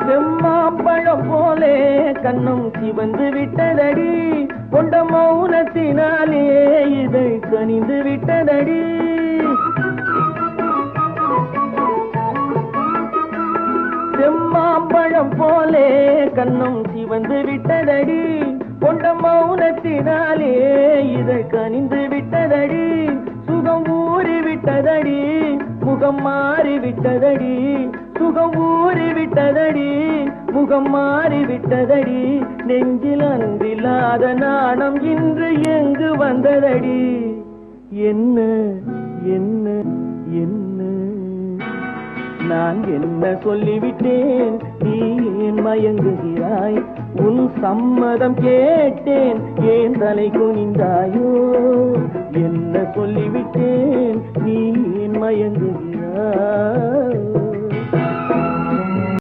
செம்மாம்பழம் போலே கண்ணம் சிவந்து விட்டதடி, கொண்ட மௌனத்தினாலே இதை கனிந்து விட்டதடி. செம்மாம்பழம் போலே கண்ணம் சிவந்து விட்டதடி, கொண்ட மௌனத்தினாலே இதை கனிந்து விட்டதடி. சுகம் ஊறி விட்டதடி, முகம் மாறி விட்டதடி, சுகம் ஊறி விட்டதடி, முகம் மாறி விட்டதடி. நெஞ்சில் அன்றில்லாத நாணம் இன்று எங்கு வந்ததடி. என்ன என்ன என்ன நான் என்ன சொல்லிவிட்டேன், நீ ஏன் மயங்குகிறாய்? உன் சம்மதம் கேட்டேன், ஏன் தலை குனிந்தாயோ? என்ன சொல்லிவிட்டேன், நீ ஏன் மயங்குகிறாய்?